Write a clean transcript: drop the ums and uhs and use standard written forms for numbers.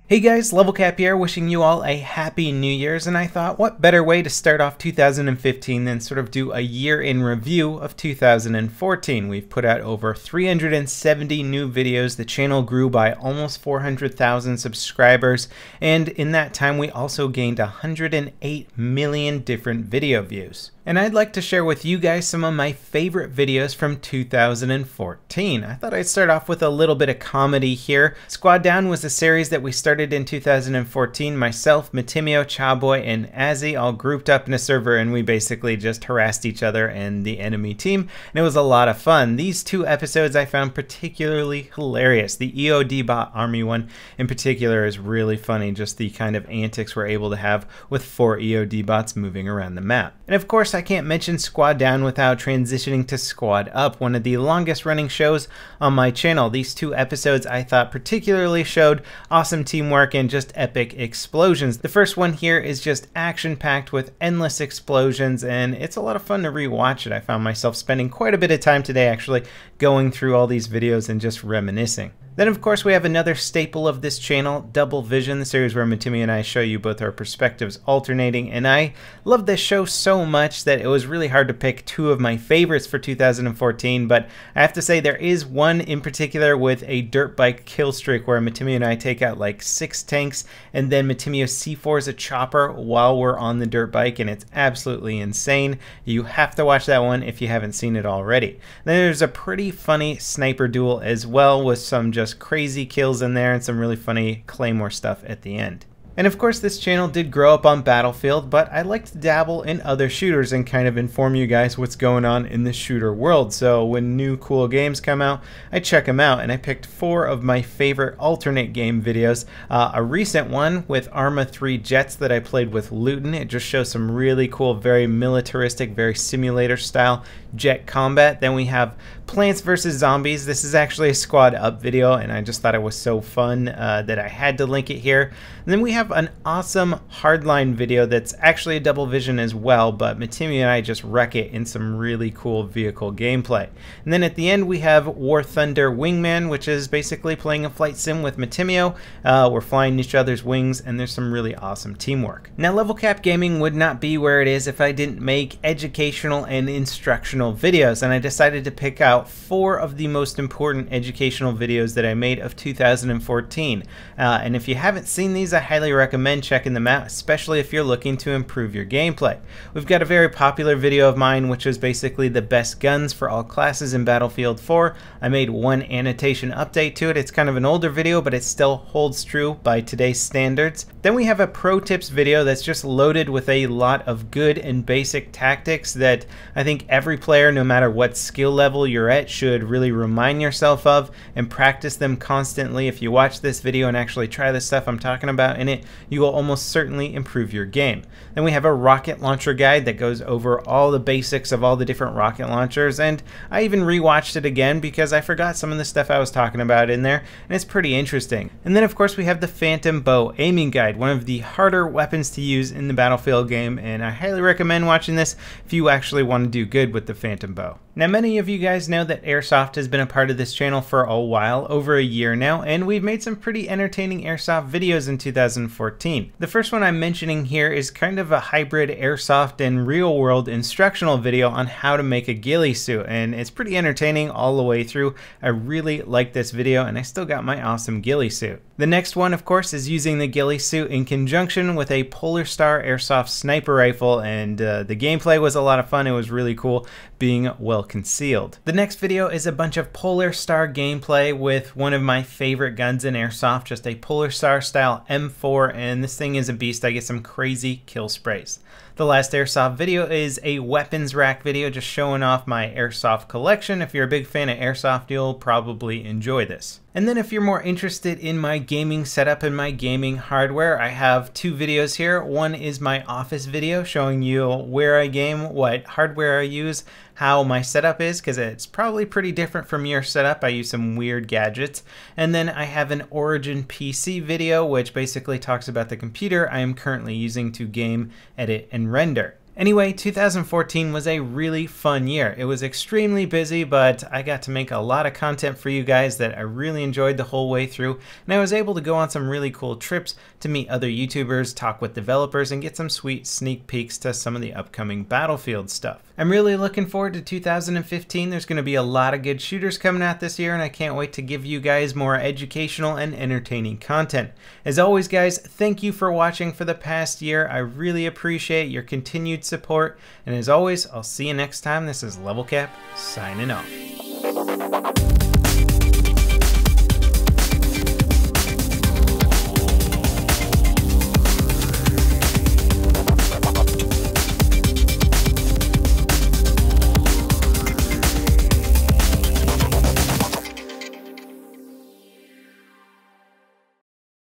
Hey guys, LevelCap here, wishing you all a happy New Year's, and I thought what better way to start off 2015 than sort of do a year in review of 2014. We've put out over 370 new videos, the channel grew by almost 400,000 subscribers, and in that time we also gained 108 million different video views. And I'd like to share with you guys some of my favorite videos from 2014. I thought I'd start off with a little bit of comedy here. Squad Down was a series that we started in 2014. Myself, Matimio, Chawboy, and Azzy all grouped up in a server, and we basically just harassed each other and the enemy team, and it was a lot of fun. These two episodes I found particularly hilarious. The EOD bot army one in particular is really funny, just the kind of antics we're able to have with 4 EOD bots moving around the map. And of course, I can't mention Squad Down without transitioning to Squad Up, one of the longest running shows on my channel. These two episodes I thought particularly showed awesome teamwork and just epic explosions. The first one here is just action-packed with endless explosions, and it's a lot of fun to rewatch it. I found myself spending quite a bit of time today actually going through all these videos and just reminiscing. Then of course we have another staple of this channel, Double Vision, the series where Matimi and I show you both our perspectives alternating, and I love this show so much that it was really hard to pick two of my favorites for 2014, but I have to say there is one in particular with a dirt bike kill streak where Matimi and I take out like 6 tanks, and then Matimio C4s a chopper while we're on the dirt bike, and it's absolutely insane. You have to watch that one if you haven't seen it already. Then there's a pretty funny sniper duel as well with some just crazy kills in there and some really funny claymore stuff at the end. And of course this channel did grow up on Battlefield, but I like to dabble in other shooters and kind of inform you guys what's going on in the shooter world. So when new cool games come out, I check them out, and I picked 4 of my favorite alternate game videos. A recent one with Arma 3 Jets that I played with Luton. It just shows some really cool, very militaristic, very simulator style jet combat. Then we have Plants vs. Zombies. This is actually a Squad Up video, and I just thought it was so fun that I had to link it here. And then we have an awesome Hardline video that's actually a Double Vision as well, but Matimi and I just wreck it in some really cool vehicle gameplay. And then at the end we have War Thunder Wingman, which is basically playing a flight sim with Matimio. We're flying each other's wings, and there's some really awesome teamwork. Now LevelCap Gaming would not be where it is if I didn't make educational and instructional videos, and I decided to pick out 4 of the most important educational videos that I made of 2014. And if you haven't seen these, I highly recommend checking them out, especially if you're looking to improve your gameplay. We've got a very popular video of mine, which is basically the best guns for all classes in Battlefield 4. I made one annotation update to it. It's kind of an older video, but it still holds true by today's standards. Then we have a pro tips video that's just loaded with a lot of good and basic tactics that I think every player, no matter what skill level you're at, should really remind yourself of and practice them constantly. If you watch this video and actually try the stuff I'm talking about in it, you will almost certainly improve your game. Then we have a rocket launcher guide that goes over all the basics of all the different rocket launchers, and I even rewatched it again because I forgot some of the stuff I was talking about in there, and it's pretty interesting. And then of course we have the Phantom Bow aiming guide, one of the harder weapons to use in the Battlefield game, and I highly recommend watching this if you actually want to do good with the Phantom Bow. Now many of you guys know that Airsoft has been a part of this channel for a while, over a year now, and we've made some pretty entertaining Airsoft videos in 2014. The first one I'm mentioning here is kind of a hybrid Airsoft and real world instructional video on how to make a ghillie suit, and it's pretty entertaining all the way through. I really like this video, and I still got my awesome ghillie suit. The next one of course is using the ghillie suit in conjunction with a Polar Star Airsoft sniper rifle, and the gameplay was a lot of fun. It was really cool being well concealed. The next video is a bunch of Polar Star gameplay with one of my favorite guns in Airsoft, just a Polar Star style M4, and this thing is a beast. I get some crazy kill sprays. The last Airsoft video is a weapons rack video just showing off my Airsoft collection. If you're a big fan of Airsoft, you'll probably enjoy this. And then if you're more interested in my gaming setup and my gaming hardware, I have 2 videos here. One is my office video showing you where I game, what hardware I use, how my setup is, because it's probably pretty different from your setup. I use some weird gadgets. And then I have an Origin PC video, which basically talks about the computer I am currently using to game, edit, and render. Anyway, 2014 was a really fun year. It was extremely busy, but I got to make a lot of content for you guys that I really enjoyed the whole way through, and I was able to go on some really cool trips to meet other YouTubers, talk with developers, and get some sweet sneak peeks to some of the upcoming Battlefield stuff. I'm really looking forward to 2015. There's going to be a lot of good shooters coming out this year, and I can't wait to give you guys more educational and entertaining content. As always, guys, thank you for watching for the past year. I really appreciate your continued support, and as always, I'll see you next time. This is LevelCap signing off.